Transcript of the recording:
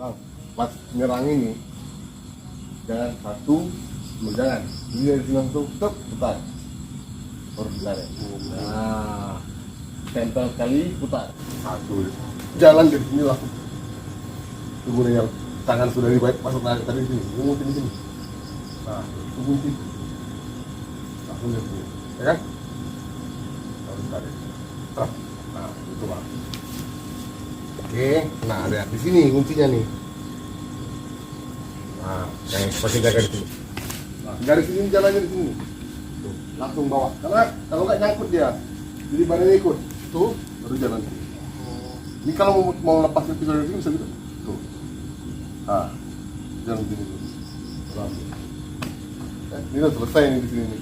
Bang, pas nyerang ini jangan satu jangan ini dari sini langsung stop putar baru putar ya. Nah tempel sekali putar satu jalan dari sini langsung tunggu yang tangan sudah dibaik masuk lagi tadi sini ngunci di sini. Nah ngunci langsung dari sini ya kan harus tarik terus. Nah itu bang. Oke, nah lihat di sini kuncinya nih. Nah, yang pakai jaga di sini. Nah, dari sini jalannya di sini. Tuh, langsung bawa. Karena kalau nggak nyangkut dia, jadi badannya ikut. Tuh, baru jalan. Ini kalau mau lepas pisau dari sini bisa gitu. Tuh. Nah, jalan di sini. Ini udah selesai nih di sini nih.